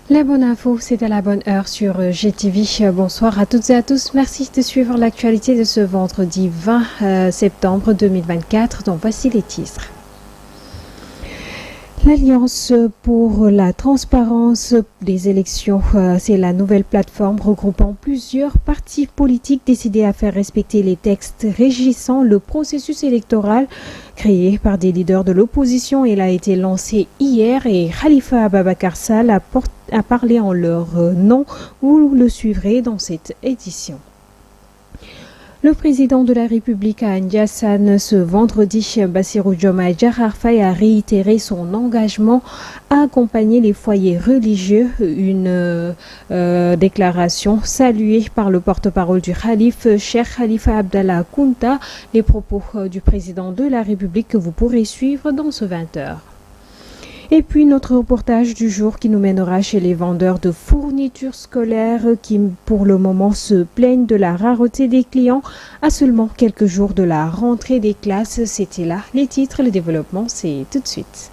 La bonne info, c'est à la bonne heure sur GTV. Bonsoir à toutes et à tous. Merci de suivre l'actualité de ce vendredi 20 septembre 2024. Donc voici les titres. L'Alliance pour la transparence des élections, c'est la nouvelle plateforme regroupant plusieurs partis politiques décidés à faire respecter les textes régissant le processus électoral créé par des leaders de l'opposition. Elle a été lancée hier et Khalifa Ababakar Sall a parlé en leur nom. Vous le suivrez dans cette édition. Le président de la République à Ndiassane ce vendredi, Bassirou Diomaye Diakhar Faye, a réitéré son engagement à accompagner les foyers religieux. Une déclaration saluée par le porte-parole du Khalif, Cheikh Khalifa Abdallah Kounta. Les propos du président de la République que vous pourrez suivre dans ce 20h. Et puis notre reportage du jour qui nous mènera chez les vendeurs de fournitures scolaires qui pour le moment se plaignent de la rareté des clients à seulement quelques jours de la rentrée des classes. C'était là les titres, le développement c'est tout de suite.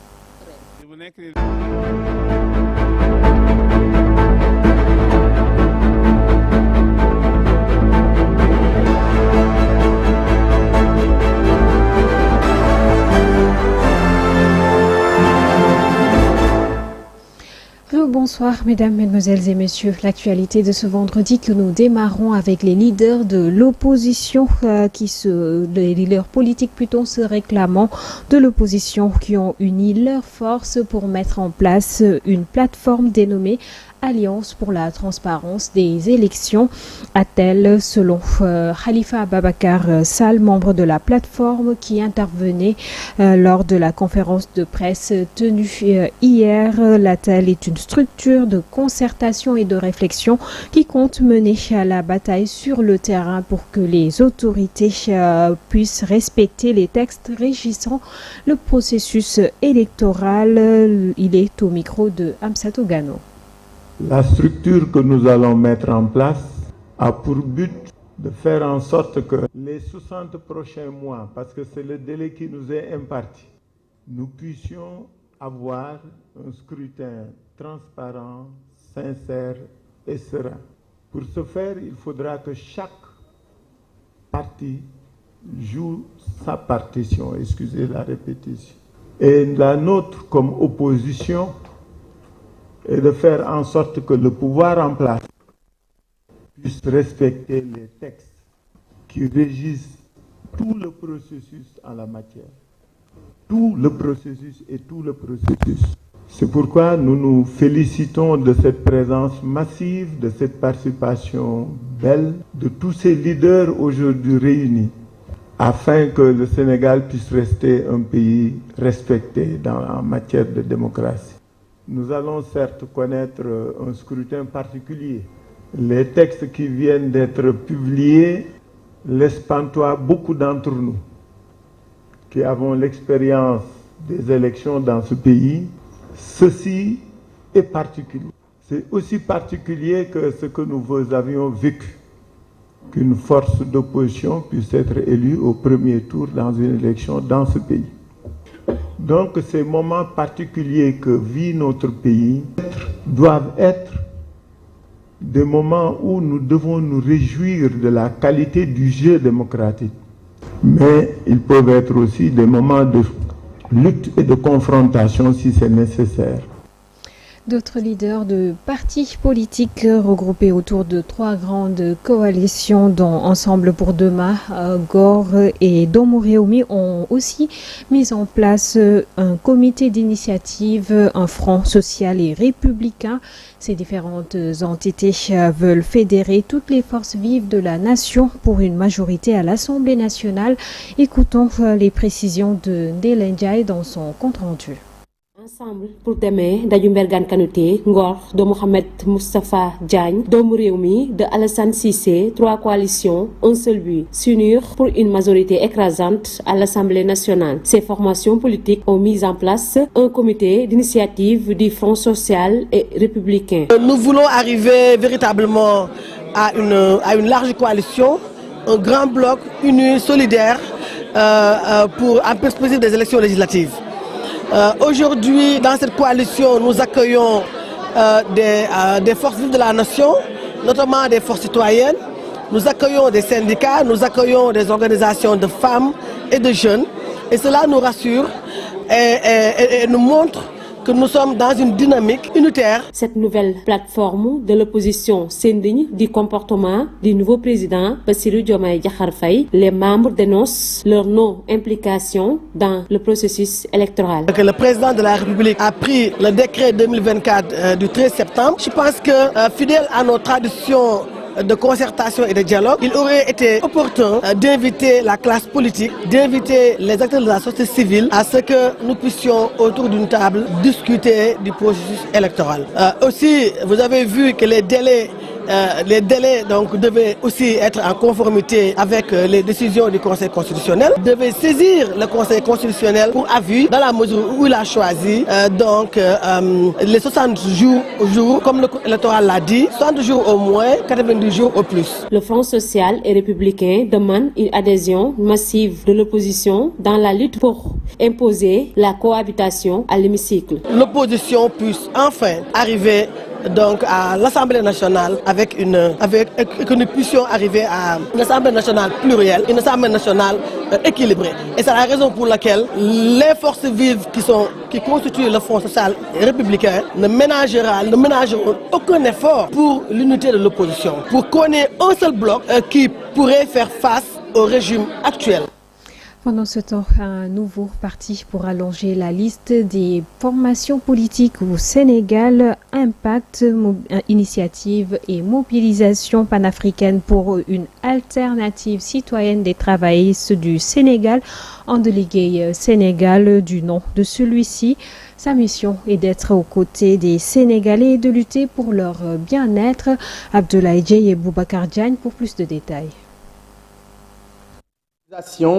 Bonsoir mesdames, mesdemoiselles et messieurs. L'actualité de ce vendredi que nous démarrons avec les leaders de l'opposition, les leaders politiques plutôt se réclamant de l'opposition qui ont uni leurs forces pour mettre en place une plateforme dénommée Alliance pour la transparence des élections, a-t-elle selon Khalifa Ababakar Sall, membre de la plateforme qui intervenait lors de la conférence de presse tenue hier. L'ATEL est une structure de concertation et de réflexion qui compte mener la bataille sur le terrain pour que les autorités puissent respecter les textes régissant le processus électoral. Il est au micro de Amsatou Gano. La structure que nous allons mettre en place a pour but de faire en sorte que les 60 prochains mois, parce que c'est le délai qui nous est imparti, nous puissions avoir un scrutin transparent, sincère et serein. Pour ce faire, il faudra que chaque parti joue sa partition, excusez la répétition. Et la nôtre comme opposition, et de faire en sorte que le pouvoir en place puisse respecter les textes qui régissent tout le processus en la matière. Tout le processus et tout le processus. C'est pourquoi nous nous félicitons de cette présence massive, de cette participation belle, de tous ces leaders aujourd'hui réunis, afin que le Sénégal puisse rester un pays respecté en matière de démocratie. Nous allons certes connaître un scrutin particulier. Les textes qui viennent d'être publiés laissent pantois beaucoup d'entre nous qui avons l'expérience des élections dans ce pays. Ceci est particulier. C'est aussi particulier que ce que nous avions vécu, qu'une force d'opposition puisse être élue au premier tour dans une élection dans ce pays. Donc ces moments particuliers que vit notre pays doivent être des moments où nous devons nous réjouir de la qualité du jeu démocratique. Mais ils peuvent être aussi des moments de lutte et de confrontation si c'est nécessaire. D'autres leaders de partis politiques regroupés autour de 3 grandes coalitions dont Ensemble pour demain, GOR et Domoréoumi ont aussi mis en place un comité d'initiative, un front social et républicain. Ces différentes entités veulent fédérer toutes les forces vives de la nation pour une majorité à l'Assemblée nationale. Écoutons les précisions de Ndelendiaï dans son compte-rendu. Ensemble pour demain Daju Mbergane Kanouté, Ngor de Mohamed Moustapha Diagne, Domoréoumi de Alassane Cissé, 3 coalitions, un seul but, s'unir pour une majorité écrasante à l'Assemblée nationale. Ces formations politiques ont mis en place un comité d'initiative du Front social et républicain. Nous voulons arriver véritablement à une large coalition, un grand bloc uni, solidaire pour en perspective des élections législatives. Aujourd'hui, dans cette coalition, nous accueillons des forces vives de la nation, notamment des forces citoyennes. Nous accueillons des syndicats, nous accueillons des organisations de femmes et de jeunes. Et cela nous rassure et nous montre que nous sommes dans une dynamique unitaire. Cette nouvelle plateforme de l'opposition s'indigne du comportement du nouveau président Bassirou Diomaye Diakhar Faye. Les membres dénoncent leur non-implication dans le processus électoral. Que le président de la République a pris le décret 2024 du 13 septembre. Je pense que fidèle à nos traditions de concertation et de dialogue, il aurait été opportun d'inviter la classe politique, d'inviter les acteurs de la société civile à ce que nous puissions autour d'une table discuter du processus électoral. Aussi, vous avez vu que les délais donc devaient aussi être en conformité avec les décisions du Conseil constitutionnel. Devaient saisir le Conseil constitutionnel pour avis dans la mesure où il a choisi les 60 jours, comme l'électoral l'a dit, 60 jours au moins, 90 jours au plus. Le Front social et républicain demande une adhésion massive de l'opposition dans la lutte pour imposer la cohabitation à l'hémicycle. L'opposition puisse enfin arriver donc à l'Assemblée nationale que nous puissions arriver à une Assemblée nationale plurielle, une Assemblée nationale équilibrée. Et c'est la raison pour laquelle les forces vives qui constituent le Front social républicain ne ménageront aucun effort pour l'unité de l'opposition, pour qu'on ait un seul bloc qui pourrait faire face au régime actuel. Pendant ce temps, un nouveau parti pour allonger la liste des formations politiques au Sénégal, Impact, Initiative et Mobilisation panafricaine pour une alternative citoyenne des travaillistes du Sénégal, en délégué Sénégal du nom de celui-ci. Sa mission est d'être aux côtés des Sénégalais et de lutter pour leur bien-être. Abdoulaye Dieye et Boubacar Diagne pour plus de détails.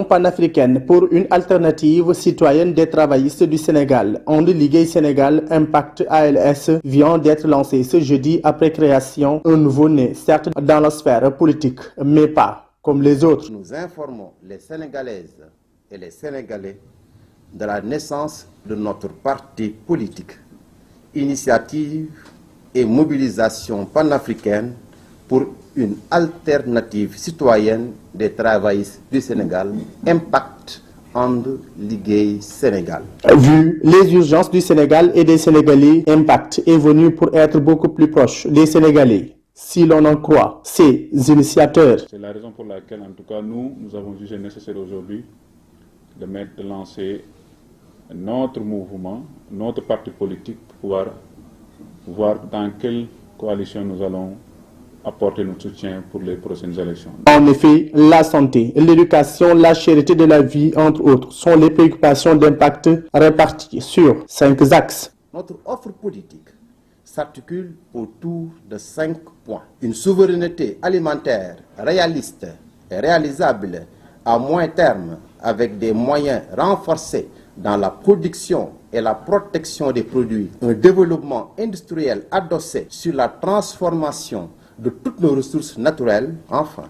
Panafricaine pour une alternative citoyenne des travaillistes du Sénégal, en Ligue Sénégal Impact ALS, vient d'être lancé ce jeudi après création, un nouveau-né, certes dans la sphère politique, mais pas comme les autres. Nous informons les Sénégalaises et les Sénégalais de la naissance de notre parti politique, Initiative et Mobilisation panafricaine pour une alternative citoyenne des travaillistes du Sénégal, Impact And Ligue Sénégal. Vu les urgences du Sénégal et des Sénégalais, Impact est venu pour être beaucoup plus proche des Sénégalais. Si l'on en croit ses initiateurs. C'est la raison pour laquelle, en tout cas, nous avons jugé nécessaire aujourd'hui de lancer notre mouvement, notre parti politique, pour pouvoir voir dans quelle coalition nous allons apporter notre soutien pour les prochaines élections. En effet, la santé, l'éducation, la cherté de la vie, entre autres, sont les préoccupations d'Impact réparties sur 5 axes. Notre offre politique s'articule autour de 5 points. Une souveraineté alimentaire réaliste et réalisable à moyen terme avec des moyens renforcés dans la production et la protection des produits. Un développement industriel adossé sur la transformation de toutes nos ressources naturelles. Enfin,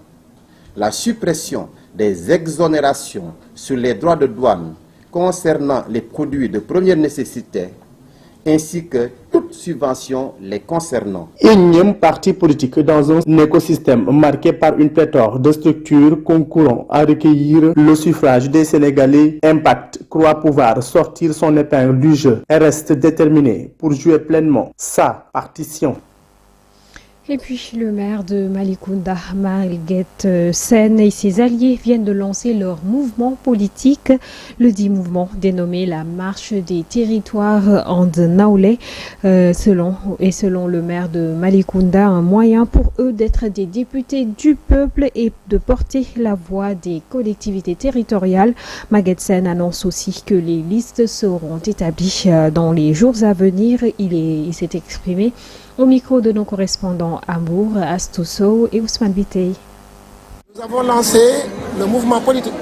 la suppression des exonérations sur les droits de douane concernant les produits de première nécessité, ainsi que toute subvention les concernant. Énième parti politique dans un écosystème marqué par une pléthore de structures concourant à recueillir le suffrage des Sénégalais, Impact croit pouvoir sortir son épingle du jeu et reste déterminé pour jouer pleinement sa partition. Et puis, le maire de Malicounda, Maguette Sène et ses alliés viennent de lancer leur mouvement politique, le dit mouvement dénommé la Marche des territoires en Naoulé. Selon le maire de Malicounda, un moyen pour eux d'être des députés du peuple et de porter la voix des collectivités territoriales. Maguette Sène annonce aussi que les listes seront établies dans les jours à venir. Il s'est exprimé au micro de nos correspondants Amour, Astousso et Ousmane Bitey. Nous avons lancé le mouvement politique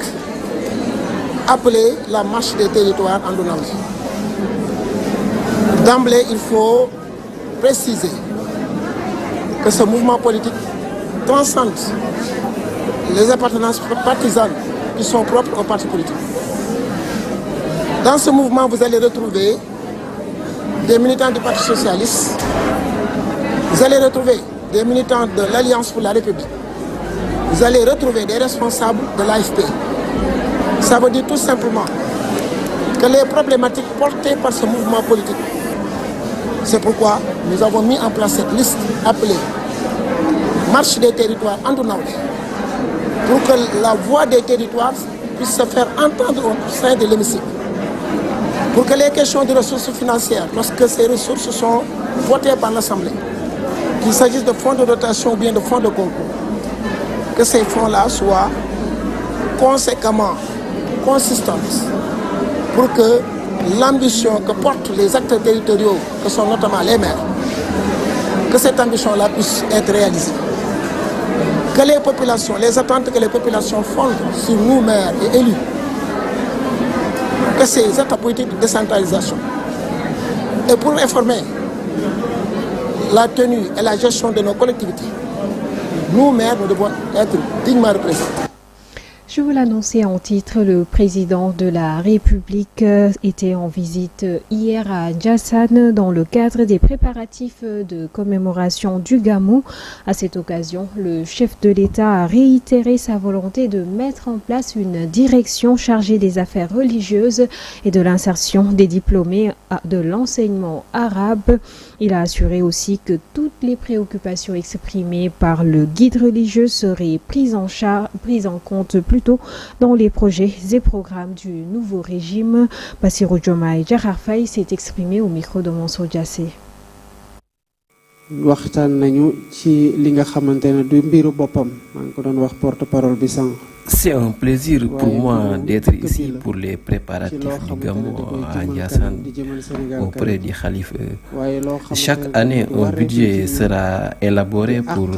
appelé la Marche des territoires en Naoulé. D'emblée, il faut préciser que ce mouvement politique transcende les appartenances partisanes qui sont propres aux partis politiques. Dans ce mouvement, vous allez retrouver des militants du Parti socialiste, Vous allez retrouver des militants de l'Alliance pour la République. Vous allez retrouver des responsables de l'AFP. Ça veut dire tout simplement que les problématiques portées par ce mouvement politique, c'est pourquoi nous avons mis en place cette liste appelée Marche des territoires Andonaoulé, pour que la voix des territoires puisse se faire entendre au sein de l'hémicycle. Pour que les questions de ressources financières, lorsque ces ressources sont votées par l'Assemblée, qu'il s'agisse de fonds de dotation ou bien de fonds de concours, que ces fonds-là soient conséquemment consistantes pour que l'ambition que portent les acteurs territoriaux, que sont notamment les maires, que cette ambition-là puisse être réalisée. Que les populations, les attentes que les populations fondent sur nous, maires et élus, que ces actes politiques de décentralisation. Et pour informer la tenue et la gestion de nos collectivités, nous, maires, nous devons être dignement représentés. Je vous l'annonçais en titre, le président de la République était en visite hier à Ndiassane dans le cadre des préparatifs de commémoration du Gamou. À cette occasion, le chef de l'État a réitéré sa volonté de mettre en place une direction chargée des affaires religieuses et de l'insertion des diplômés de l'enseignement arabe. Il a assuré aussi que toutes les préoccupations exprimées par le guide religieux seraient prises en compte plutôt dans les projets et programmes du nouveau régime. Bassirou Diomaye Diakhar Faye s'est exprimé au micro de Mansour Diassé. waxtaan nañu ci li nga xamantene du mbiru bopam man ko don wax porte-parole bi sank. C'est un plaisir pour moi d'être ici pour les préparatifs du Gamou à Ndiassane auprès du Khalife. Chaque année, un budget sera élaboré pour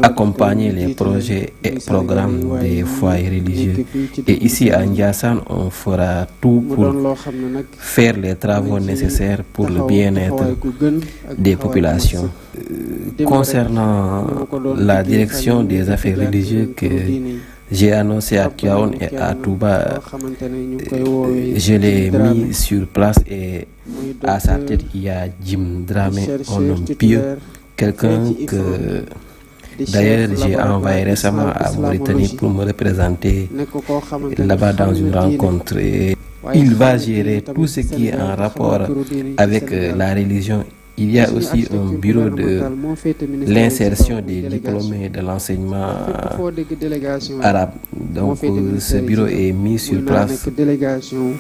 accompagner les projets et programmes des foyers religieux. Et ici à Ndiassane, on fera tout pour faire les travaux nécessaires pour le bien-être des populations. Concernant la direction des affaires religieuses que j'ai annoncé à Tiaoun et à Touba, je l'ai mis sur place et à sa tête il y a Jim Dramé, un homme pieux, quelqu'un que d'ailleurs j'ai envoyé récemment à Mauritanie pour me représenter là-bas dans une rencontre. Et il va gérer tout ce qui est en rapport avec la religion. Il y a aussi un bureau de l'insertion des diplômés de l'enseignement arabe. Donc ce bureau est mis sur place. Délégation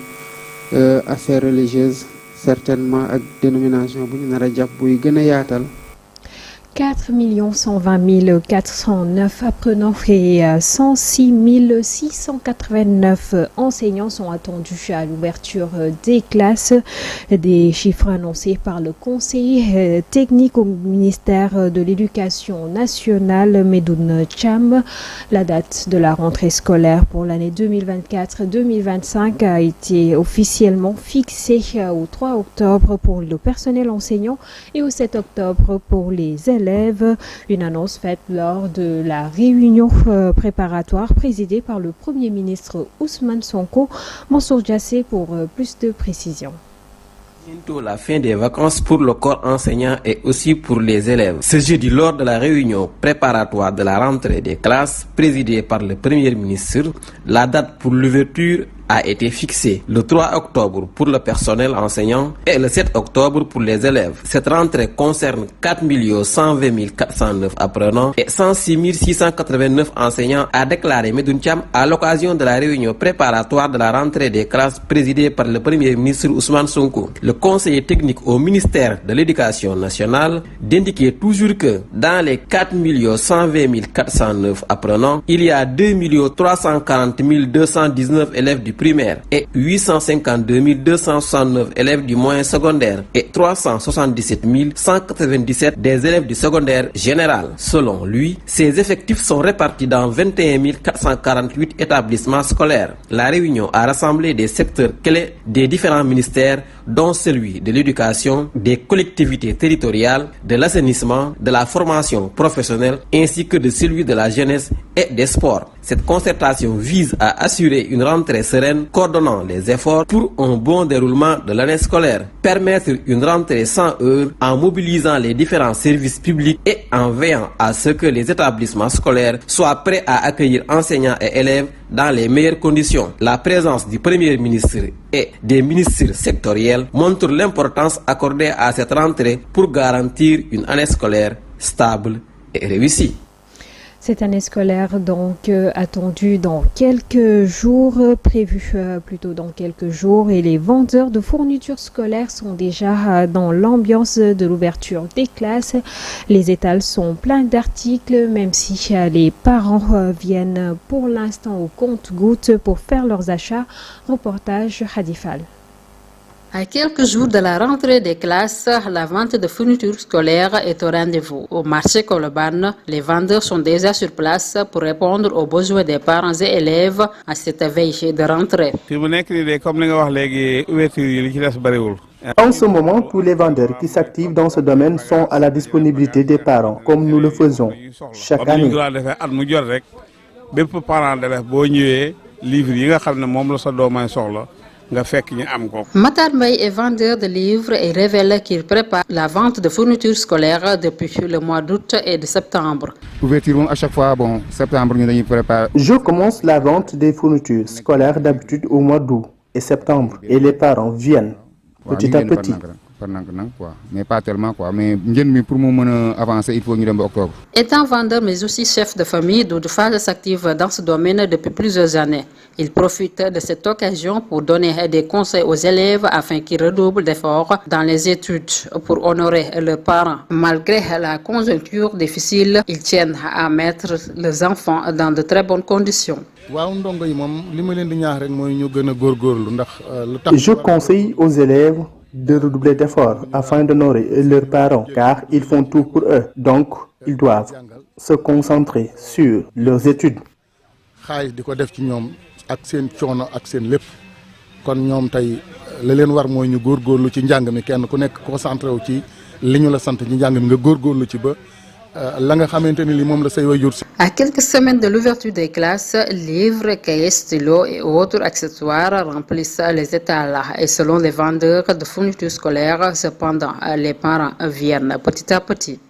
affaires religieuses, certainement avec dénomination bu ñu nara japp buy gëna yaatal. 4 120 409 apprenants et 106 689 enseignants sont attendus à l'ouverture des classes. Des chiffres annoncés par le conseiller technique au ministère de l'Éducation nationale, Medoun Cham. La date de la rentrée scolaire pour l'année 2024-2025 a été officiellement fixée au 3 octobre pour le personnel enseignant et au 7 octobre pour les élèves. Une annonce faite lors de la réunion préparatoire présidée par le Premier ministre Ousmane Sonko. Mansour Diassé pour plus de précisions. Bientôt la fin des vacances pour le corps enseignant et aussi pour les élèves. Ce jeudi, lors de la réunion préparatoire de la rentrée des classes présidée par le Premier ministre, la date pour l'ouverture a été fixée le 3 octobre pour le personnel enseignant et le 7 octobre pour les élèves. Cette rentrée concerne 4 120 409 apprenants et 106 689 enseignants, a déclaré Medoun Cham à l'occasion de la réunion préparatoire de la rentrée des classes présidée par le Premier ministre Ousmane Sonko. Le conseiller technique au ministère de l'Éducation nationale d'indiquer toujours que dans les 4 120 409 apprenants, il y a 2 340 219 élèves du primaire et 852 269 élèves du moyen secondaire et 377 197 des élèves du secondaire général. Selon lui, ces effectifs sont répartis dans 21 448 établissements scolaires. La réunion a rassemblé des secteurs clés des différents ministères, dont celui de l'éducation, des collectivités territoriales, de l'assainissement, de la formation professionnelle ainsi que de celui de la jeunesse et des sports. Cette concertation vise à assurer une rentrée sereine, coordonnant les efforts pour un bon déroulement de l'année scolaire, permettre une rentrée sans heurts en mobilisant les différents services publics et en veillant à ce que les établissements scolaires soient prêts à accueillir enseignants et élèves dans les meilleures conditions. La présence du Premier ministre et des ministres sectoriels montre l'importance accordée à cette rentrée pour garantir une année scolaire stable et réussie. Cette année scolaire donc attendue dans quelques jours, prévue plutôt dans quelques jours, et les vendeurs de fournitures scolaires sont déjà dans l'ambiance de l'ouverture des classes. Les étals sont pleins d'articles, même si les parents viennent pour l'instant au compte-gouttes pour faire leurs achats. Reportage Hadifal. À quelques jours de la rentrée des classes, la vente de fournitures scolaires est au rendez-vous. Au marché Colobane, les vendeurs sont déjà sur place pour répondre aux besoins des parents et élèves à cette veille de rentrée. En ce moment, tous les vendeurs qui s'activent dans ce domaine sont à la disponibilité des parents, comme nous le faisons chaque année. Matar Mbaye est vendeur de livres et révèle qu'il prépare la vente de fournitures scolaires depuis le mois d'août et de septembre. À chaque fois, septembre, je commence la vente des fournitures scolaires d'habitude au mois d'août et septembre et les parents viennent petit à petit. Mais pas tellement mais pour avancer, il faut octobre. Étant vendeur mais aussi chef de famille, Doudoufa s'active dans ce domaine depuis plusieurs années. Il profite de cette occasion pour donner des conseils aux élèves afin qu'ils redoublent d'efforts dans les études pour honorer leurs parents. Malgré la conjoncture difficile, ils tiennent à mettre les enfants dans de très bonnes conditions. Je conseille aux élèves de redoubler d'efforts afin d'honorer leurs parents, car ils font tout pour eux. Donc, ils doivent se concentrer sur leurs études. À quelques semaines de l'ouverture des classes, livres, cahiers, stylos et autres accessoires remplissent les étals. Et selon les vendeurs de fournitures scolaires, cependant, les parents viennent petit à petit.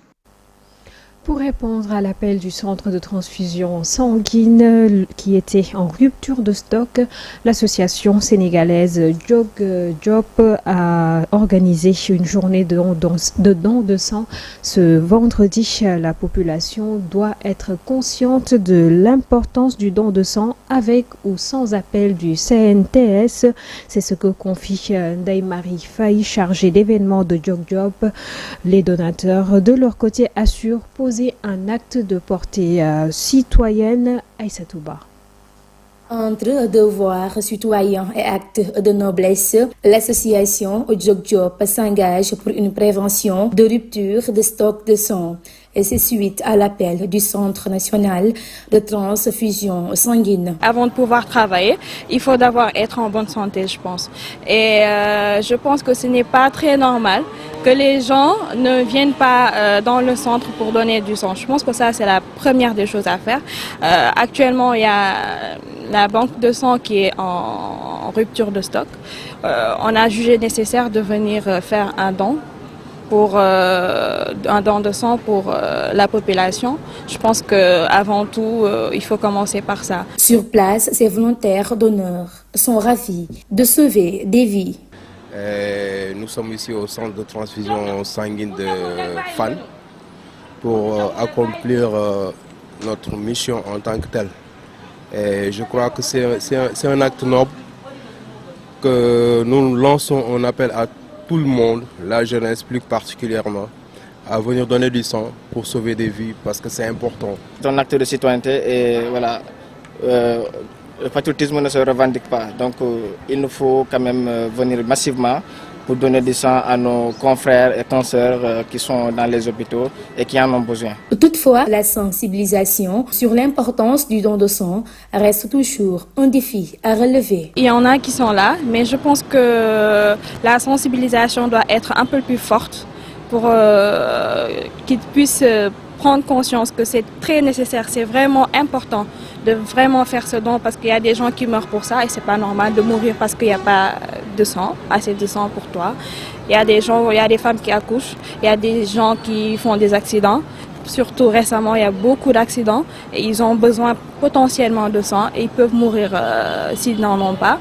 Pour répondre à l'appel du centre de transfusion sanguine qui était en rupture de stock, l'association sénégalaise Jog Job a organisé une journée de don de sang ce vendredi. La population doit être consciente de l'importance du don de sang avec ou sans appel du CNTS. C'est ce que confie Ndeye-Marie Faye, chargée d'événements de Jog Job. Les donateurs, de leur côté, assurent poser un acte de portée citoyenne. Aïssatouba. Entre devoirs citoyens et actes de noblesse, l'association Jog Job s'engage pour une prévention de rupture de stock de sang. Et c'est suite à l'appel du Centre national de transfusion sanguine. Avant de pouvoir travailler, il faut d'abord être en bonne santé, je pense. Et je pense que ce n'est pas très normal que les gens ne viennent pas dans le centre pour donner du sang. Je pense que ça, c'est la première des choses à faire. Actuellement, il y a la banque de sang qui est en rupture de stock. On a jugé nécessaire de venir faire un don de sang pour la population. Je pense qu'avant tout, il faut commencer par ça. Sur place, ces volontaires d'honneur sont ravis de sauver des vies. Nous sommes ici au centre de transfusion sanguine de Fann pour accomplir notre mission en tant que telle. Et je crois que c'est un acte noble que nous lançons un appel à tout le monde, la jeunesse plus particulièrement, à venir donner du sang pour sauver des vies parce que c'est important. C'est un acte de citoyenneté et voilà, le patriotisme ne se revendique pas. Donc il nous faut quand même venir massivement pour donner du sang à nos confrères et consoeurs qui sont dans les hôpitaux et qui en ont besoin. Toutefois, la sensibilisation sur l'importance du don de sang reste toujours un défi à relever. Il y en a qui sont là, mais je pense que la sensibilisation doit être un peu plus forte pour qu'ils puissent prendre conscience que c'est très nécessaire, c'est vraiment important de vraiment faire ce don parce qu'il y a des gens qui meurent pour ça et c'est pas normal de mourir parce qu'il n'y a pas de sang, assez de sang pour toi. Il y a des gens, il y a des femmes qui accouchent, il y a des gens qui font des accidents. Surtout récemment, il y a beaucoup d'accidents et ils ont besoin potentiellement de sang et ils peuvent mourir s'ils n'en ont pas.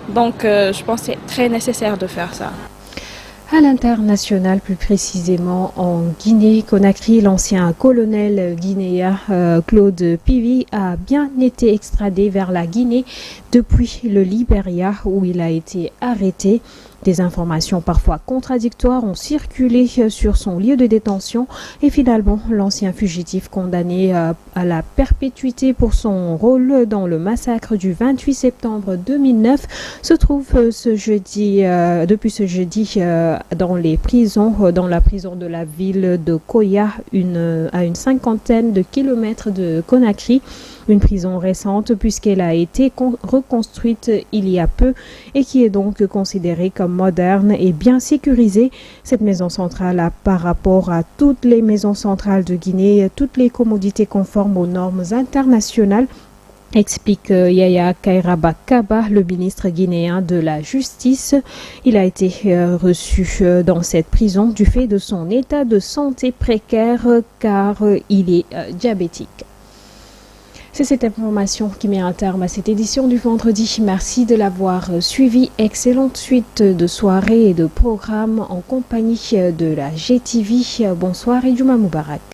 Donc je pense que c'est très nécessaire de faire ça. À l'international, plus précisément en Guinée-Conakry, l'ancien colonel guinéen Claude Pivi a bien été extradé vers la Guinée depuis le Libéria où il a été arrêté. Des informations parfois contradictoires ont circulé sur son lieu de détention et finalement l'ancien fugitif condamné à la perpétuité pour son rôle dans le massacre du 28 septembre 2009 se trouve depuis ce jeudi dans les prisons, dans la prison de la ville de Koya, à une cinquantaine de kilomètres de Conakry. Une prison récente puisqu'elle a été reconstruite il y a peu et qui est donc considérée comme moderne et bien sécurisée. Cette maison centrale a par rapport à toutes les maisons centrales de Guinée toutes les commodités conformes aux normes internationales, explique Yaya Kairaba Kaba, le ministre guinéen de la Justice. Il a été reçu dans cette prison du fait de son état de santé précaire car il est diabétique. C'est cette information qui met un terme à cette édition du vendredi. Merci de l'avoir suivi. Excellente suite de soirée et de programmes en compagnie de la GTV. Bonsoir et Juma Moubarak.